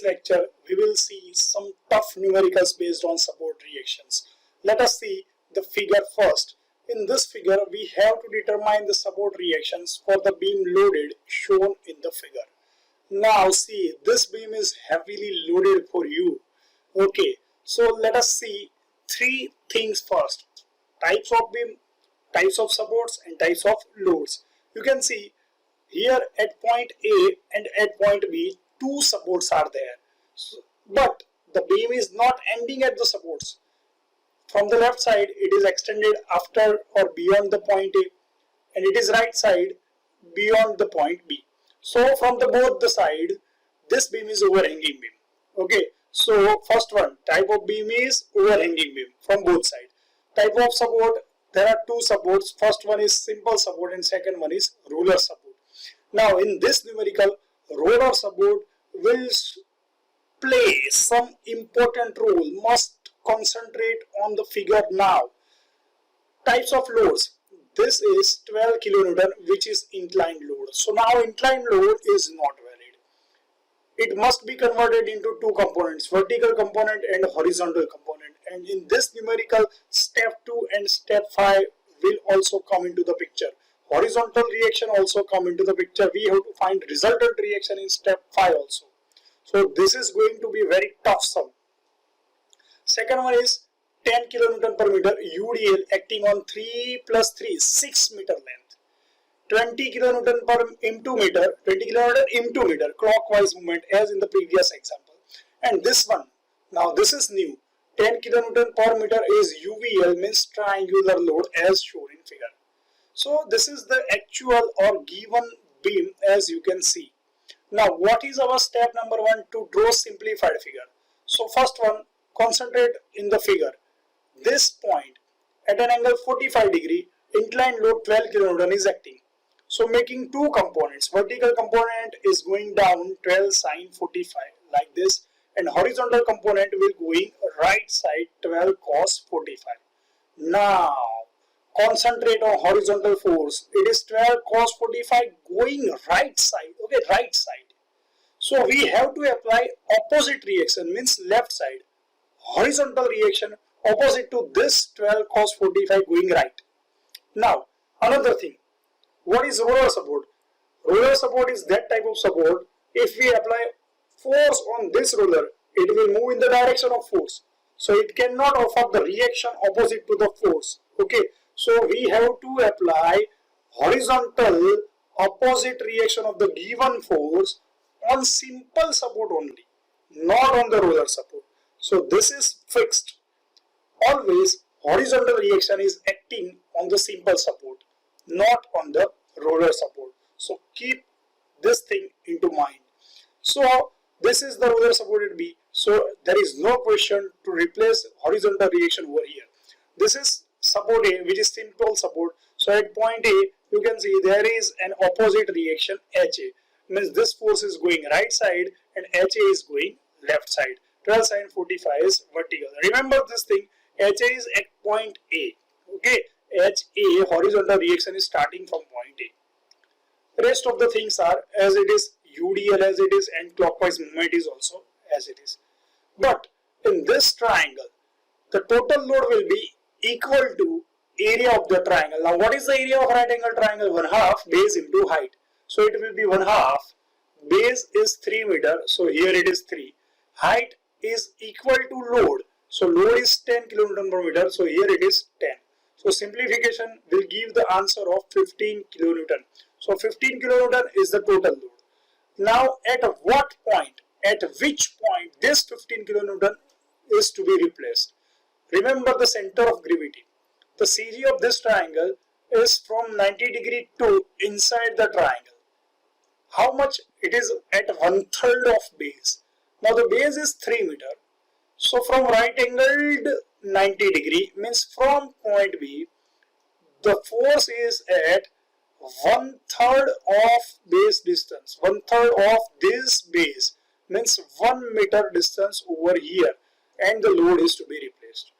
lecture we will see some tough numericals based on support reactions. Let us see the figure first. In this figure we have to determine the support reactions for the beam loaded shown in the figure. Now see, this beam is heavily loaded for you. Okay, so let us see three things first. Types of beam, types of supports and types of loads. You can see here at point A and at point B, two supports are there. But the beam is not ending at the supports. From the left side, it is extended after or beyond the point A, and it is right side beyond the point B. So from the both the side, this beam is overhanging beam. Okay, so first one type of beam is overhanging beam from both sides. Type of support, there are two supports. First one is simple support and second one is roller support. Now in this numerical, roller support will play some important role. Must concentrate on the figure now. Types of loads. This is 12 kilonewton, which is inclined load. So now inclined load is not valid. It must be converted into two components, vertical component and horizontal component. And in this numerical, step 2 and step 5 will also come into the picture. Horizontal reaction also come into the picture. We have to find resultant reaction in step 5 also. So this is going to be very tough sum. Second one is 10 kilonewton per meter UDL acting on 3 plus 3, 6 meter length. 20 kilonewton per into meter, 20 kilonewton into meter clockwise movement as in the previous example. And this one, now this is new. 10 kilonewton per meter is UVL, means triangular load, as shown in figure. So this is the actual or given beam as you can see. Now what is our step number 1 to draw simplified figure? So first one, concentrate in the figure. This point at an angle 45 degree, inclined load 12 kilonewton is acting. So making two components, vertical component is going down 12 sine 45 like this, and horizontal component will going right side 12 cos 45. Now concentrate on horizontal force. It is 12 cos 45 going right side. Okay, right side. So we have to apply opposite reaction, means left side. Horizontal reaction opposite to this 12 cos 45 going right. Now another thing, what is roller support? Roller support is that type of support. If we apply force on this roller, it will move in the direction of force. So it cannot offer the reaction opposite to the force. Okay, so we have to apply horizontal opposite reaction of the given force on simple support only, not on the roller support. So this is fixed. Always horizontal reaction is acting on the simple support, not on the roller support. So keep this thing into mind. So this is the roller supported B. So there is no question to replace horizontal reaction over here. This is support A, which is simple support. So at point A, you can see there is an opposite reaction HA. Means this force is going right side and HA is going left side. 12 sine 45 is vertical. Remember this thing, HA is at point A. Okay, HA horizontal reaction is starting from point A. Rest of the things are as it is, UDL as it is, and clockwise movement is also as it is. But in this triangle, the total load will be equal to area of the triangle. Now what is the area of right angle triangle? 1/2 base into height. So it will be 1/2. Base is 3 meter. So here it is 3. Height is equal to load. So load is 10 kilonewton per meter. So here it is 10. So simplification will give the answer of 15 kilonewton. So 15 kilonewton is the total load. Now at what point, at which point this 15 kilonewton is to be replaced? Remember the center of gravity. The CG of this triangle is from 90 degree to inside the triangle. How much? It is at 1/3 of base. Now the base is 3 meter. So from right angled 90 degree means from point B, the force is at 1/3 of base distance. 1/3 of this base means 1 meter distance over here, and the load is to be replaced.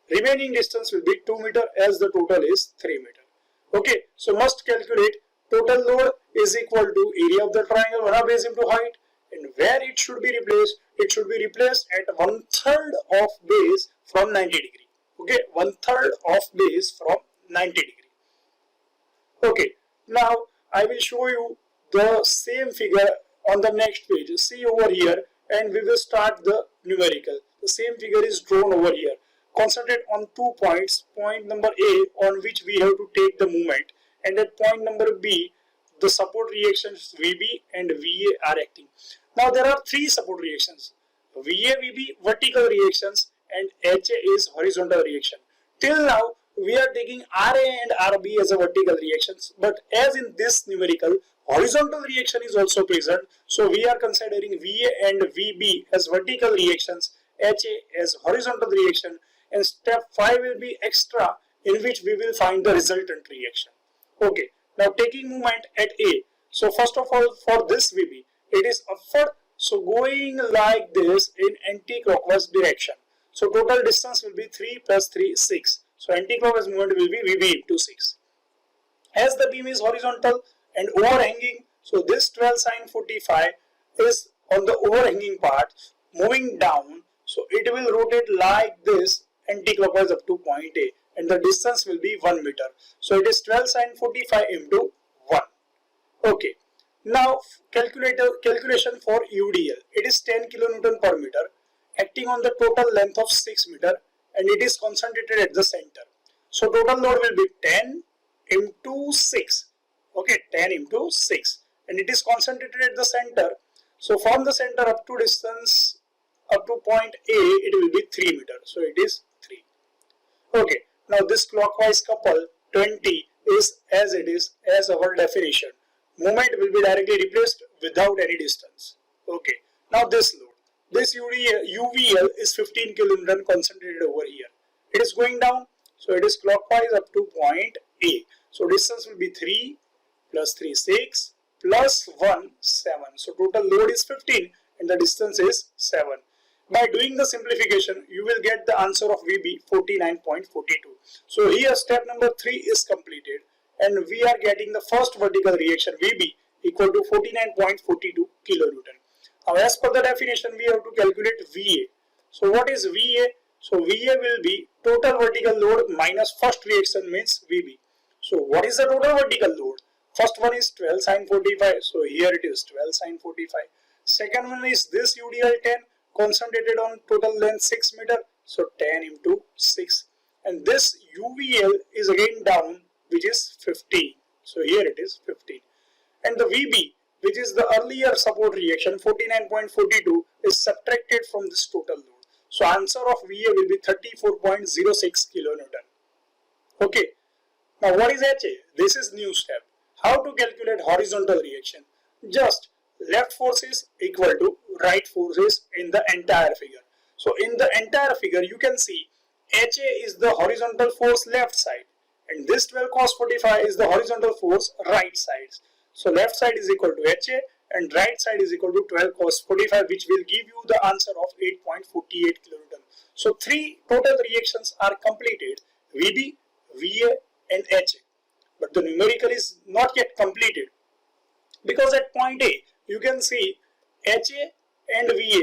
Remaining distance will be 2 meter as the total is 3 meter. Okay, so must calculate total load is equal to area of the triangle 1/2 base into height, and where it should be replaced, it should be replaced at 1/3 of base from 90 degree. Okay, 1/3 of base from 90 degree. Okay, now I will show you the same figure on the next page. See over here, and we will start the numerical. The same figure is drawn over here. Concentrate on 2 points. Point number A, on which we have to take the moment, and at point number B, the support reactions VB and VA are acting. Now there are three support reactions: VA, VB vertical reactions, and HA is horizontal reaction. Till now we are taking RA and RB as a vertical reactions, but as in this numerical, horizontal reaction is also present, so we are considering VA and VB as vertical reactions, HA as horizontal reaction, and step 5 will be extra, in which we will find the resultant reaction. Okay, now taking moment at A. So first of all, for this VB, it is upward, so going like this in anti-clockwise direction. So total distance will be 3 plus 3, 6. So anti-clockwise movement will be VB into 6. As the beam is horizontal and overhanging, so this 12 sin 45 is on the overhanging part, moving down. So it will rotate like this anti-clockwise up to point A, and the distance will be 1 meter. So it is 12 sin 45 into 1. Okay. Now calculation for UDL. It is 10 kilonewton per meter, acting on the total length of 6 meter, and it is concentrated at the center. So total load will be 10 into 6. Okay, 10 into 6, and it is concentrated at the center. So from the center up to distance up to point A, it will be 3 meter. So it is 3. Okay, now this clockwise couple 20 is as it is as our definition. Moment will be directly replaced without any distance. Okay, now this load. This UVL is 15 kilonewton concentrated over here. It is going down, so it is clockwise up to point A. So distance will be 3 plus 3, 6 plus 1, 7. So total load is 15 and the distance is 7. By doing the simplification, you will get the answer of VB 49.42. So here step number 3 is completed, and we are getting the first vertical reaction VB equal to 49.42 kilonewton. Now as per the definition, we have to calculate VA. So what is VA? So VA will be total vertical load minus first reaction means VB. So what is the total vertical load? First one is 12 sin 45. So here it is 12 sin 45. Second one is this UDL 10 concentrated on total length 6 meter. So 10 into 6. And this UVL is again down, which is 15. So here it is 15. And the VB, which is the earlier support reaction 49.42, is subtracted from this total load. So answer of VA will be 34.06 kilonewton. Okay. Now what is HA? This is new step. How to calculate horizontal reaction? Just left forces equal to right forces in the entire figure. So in the entire figure you can see HA is the horizontal force left side, and this 12 cos 45 is the horizontal force right side. So left side is equal to HA and right side is equal to 12 cos 45, which will give you the answer of 8.48 kilonewton. So three total reactions are completed: VB, VA and HA. But the numerical is not yet completed, because at point A you can see HA and VA,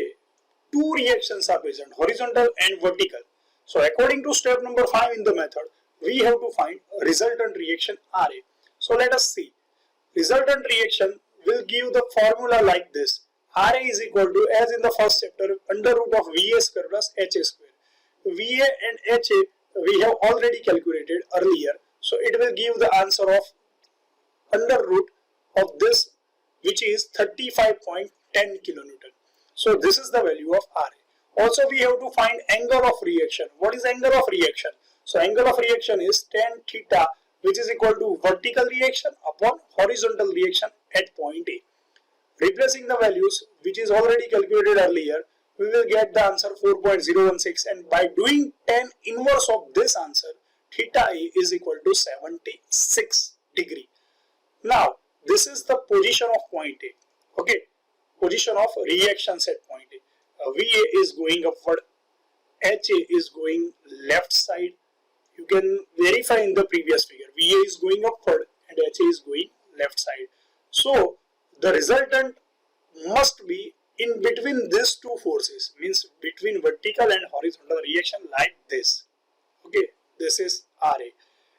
two reactions are present, horizontal and vertical. So according to step number 5 in the method, we have to find resultant reaction RA. So let us see. Resultant reaction will give the formula like this: RA is equal to, as in the first chapter, under root of VA square plus HA square. VA and HA we have already calculated earlier, so it will give the answer of under root of this, which is 35.10 kilonewton. So this is the value of RA. Also we have to find angle of reaction. What is angle of reaction? So angle of reaction is tan theta, which is equal to vertical reaction upon horizontal reaction at point A. Replacing the values which is already calculated earlier, we will get the answer 4.016, and by doing tan inverse of this answer, theta A is equal to 76 degree. Now this is the position of point A. Okay, position of reactions at point A. VA is going upward, HA is going left side. You can verify in the previous figure, VA is going upward and HA is going left side. So the resultant must be in between these two forces, means between vertical and horizontal reaction like this. Okay, this is Ra.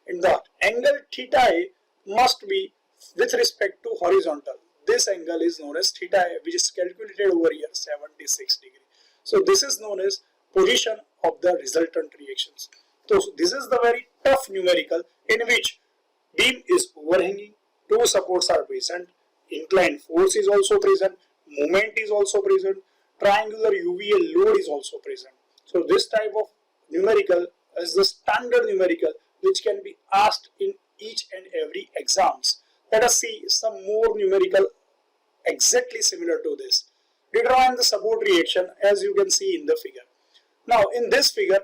And the angle theta A must be with respect to horizontal. This angle is known as theta A, which is calculated over here 76 degree. So this is known as position of the resultant reactions. So this is the very tough numerical in which beam is overhanging, two supports are present, inclined force is also present, moment is also present, triangular UVA load is also present. So this type of numerical is the standard numerical which can be asked in each and every exams. Let us see some more numerical exactly similar to this. Determine the support reaction as you can see in the figure. Now in this figure,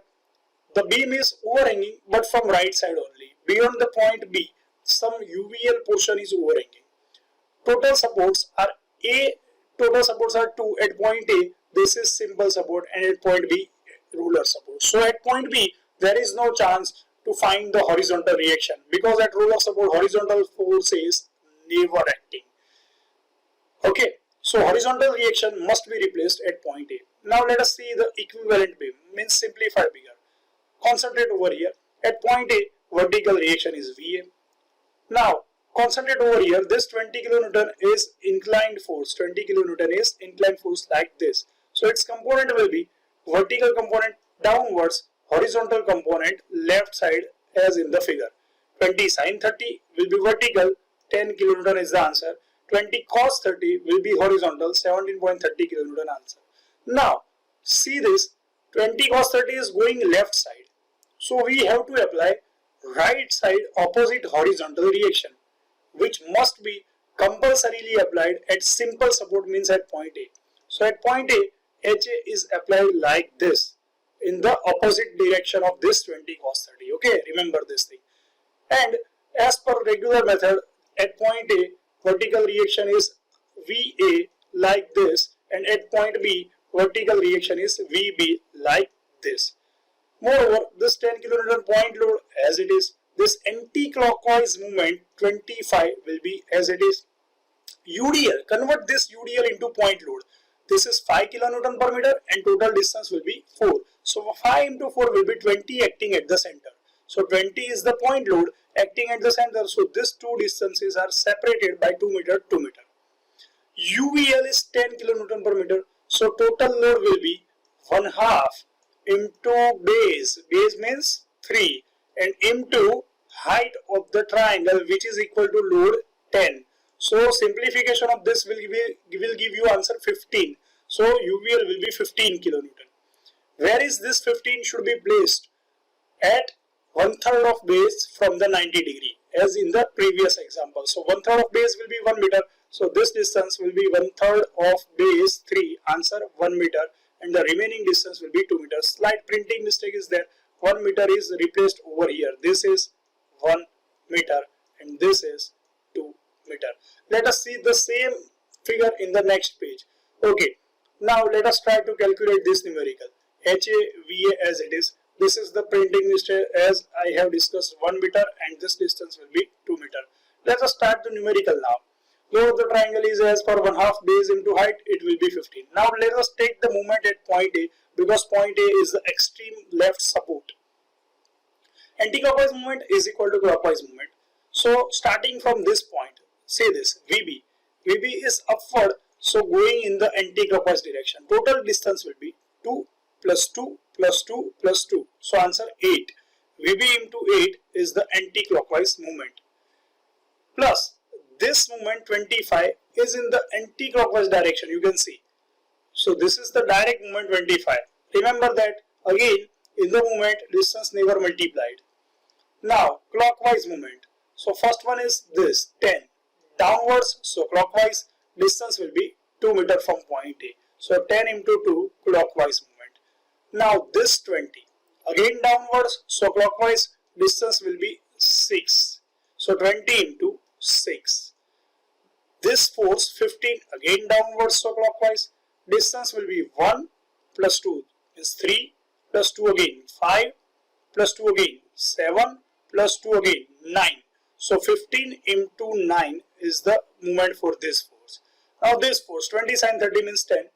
the beam is overhanging but from right side only. Beyond the point B, some UVL portion is overhanging. Total supports are total supports are 2 at point A. This is simple support, and at point B, ruler support. So at point B, there is no chance to find the horizontal reaction because at ruler support, horizontal force is never acting. Okay, so horizontal reaction must be replaced at point A. Now let us see the equivalent beam, means simplified figure. Concentrate over here. At point A, vertical reaction is VA. Now concentrate over here. This 20 kilonewton is inclined force. 20 kilonewton is inclined force like this. So its component will be vertical component downwards, horizontal component left side as in the figure. 20 sin 30 will be vertical, 10 kilonewton is the answer. 20 cos 30 will be horizontal, 17.30 kilonewton answer. Now see this, 20 cos 30 is going left side. So we have to apply right side opposite horizontal reaction, which must be compulsorily applied at simple support, means at point A. So at point A, HA is applied like this in the opposite direction of this 20 cos 30. Okay, remember this thing. And as per regular method, at point A, vertical reaction is VA like this, and at point B, vertical reaction is VB like this. Moreover, this 10 kilonewton point load as it is, this anti-clockwise movement 25 will be as it is. UDL, convert this UDL into point load. This is 5 kilonewton per meter and total distance will be 4. So 5 into 4 will be 20 acting at the center. So 20 is the point load acting at the center. So these two distances are separated by 2 meter, 2 meter. UVL is 10 kilonewton per meter. So total load will be 1/2 into base. Base means 3 and into height of the triangle, which is equal to load 10. So simplification of this will give you answer 15. So UVL will be 15 kilonewton. Where is this 15 should be placed? At 1/3 of base from the 90 degree as in the previous example. So 1/3 of base will be 1 meter. So this distance will be 1/3 of base 3, answer 1 meter, and the remaining distance will be 2 meters. Slight printing mistake is there. 1 meter is replaced over here. This is 1 meter and this is 2 meter. Let us see the same figure in the next page. Okay, now let us try to calculate this numerical. HAVA as it is. This is the printing mistake as I have discussed, 1 meter and this distance will be 2 meter. Let us start the numerical now. Though the triangle is as for 1/2 base into height, it will be 15. Now let us take the moment at point A because point A is the extreme left support. Anti-clockwise moment is equal to clockwise moment. So starting from this point, say this VB. VB is upward, so going in the anti-clockwise direction. Total distance will be 2 plus 2 plus 2 plus 2. So answer 8. VB into 8 is the anti-clockwise moment. Plus this moment 25 is in the anti-clockwise direction, you can see. So this is the direct moment 25. Remember that again in the moment distance never multiplied. Now clockwise moment. So first one is this 10 downwards, so clockwise distance will be 2 meter from point A. So 10 into 2 clockwise moment. Now this 20 again downwards, so clockwise distance will be 6. So 20 into 6. This force 15 again downwards, so clockwise distance will be 1 plus 2 is 3 plus 2 again 5 plus 2 again 7 plus 2 again 9. So 15 into 9 is the moment for this force. Now this force 20 sin 30 means 10.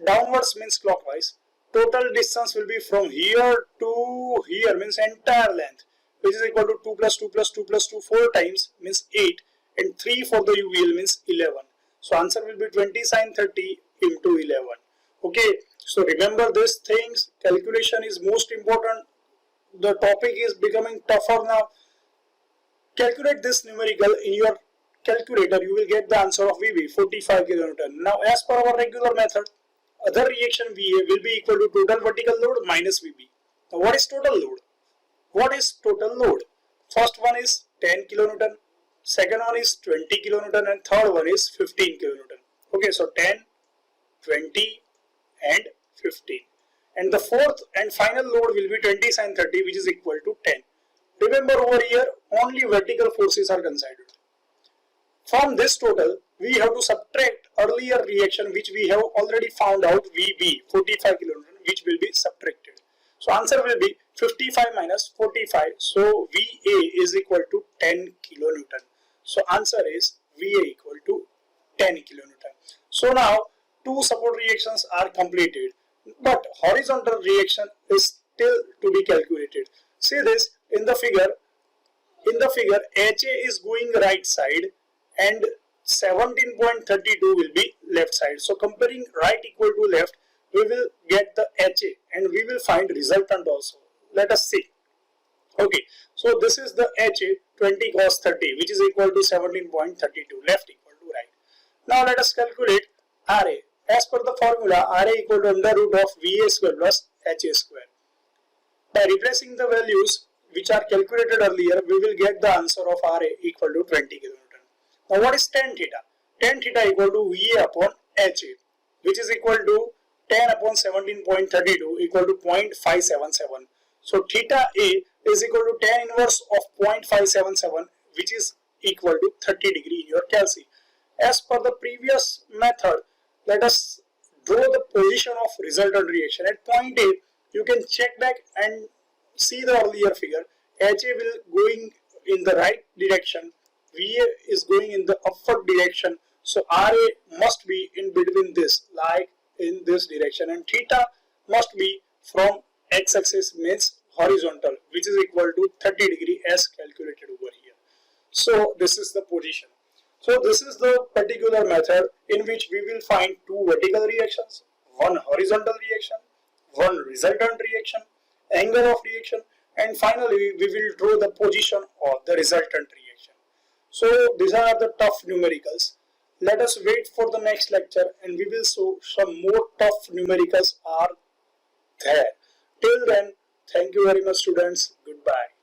Downwards means clockwise. Total distance will be from here to here, means entire length, which is equal to 2 plus 2 plus 2 plus 2 4 times means 8, and 3 for the UVL means 11. So answer will be 20 sine 30 into 11. Okay, so remember these things. Calculation is most important. The topic is becoming tougher now. Calculate this numerical in your calculator. You will get the answer of VB 45 kN. Now as per our regular method, other reaction VA will be equal to total vertical load minus VB. Now what is total load? What is total load? First one is 10 kN, second one is 20 kN, and third one is 15 kN. Okay, so 10, 20 and 15. And the fourth and final load will be 20 sine 30, which is equal to 10. Remember, over here only vertical forces are considered. From this total, we have to subtract earlier reaction which we have already found out, VB 45 kN, which will be subtracted. So answer will be 55 minus 45. So VA is equal to 10 kN. So answer is VA equal to 10 kN. So now two support reactions are completed, but horizontal reaction is still to be calculated. See this in the figure. In the figure, HA is going right side and 17.32 will be left side. So comparing right equal to left, we will get the HA and we will find resultant also. Let us see. Okay, so this is the HA 20 cos 30, which is equal to 17.32, left equal to right. Now let us calculate RA. As per the formula, RA equal to under root of VA square plus HA square. By replacing the values which are calculated earlier, we will get the answer of RA equal to 20 kN. Now what is tan theta? Tan theta equal to VA upon HA, which is equal to 10 upon 17.32 equal to 0.577. So theta A is equal to tan inverse of 0.577, which is equal to 30 degree in your calci. As per the previous method, let us draw the position of resultant reaction. At point A, you can check back and see the earlier figure. HA will going in the right direction, VA is going in the upward direction, so RA must be in between this, like in this direction, and theta must be from x-axis means horizontal, which is equal to 30 degree as calculated over here. So this is the position. So this is the particular method in which we will find two vertical reactions, one horizontal reaction, one resultant reaction, angle of reaction, and finally we will draw the position of the resultant reaction. So these are the tough numericals. Let us wait for the next lecture and we will show some more tough numericals are there. Till then, thank you very much students. Goodbye.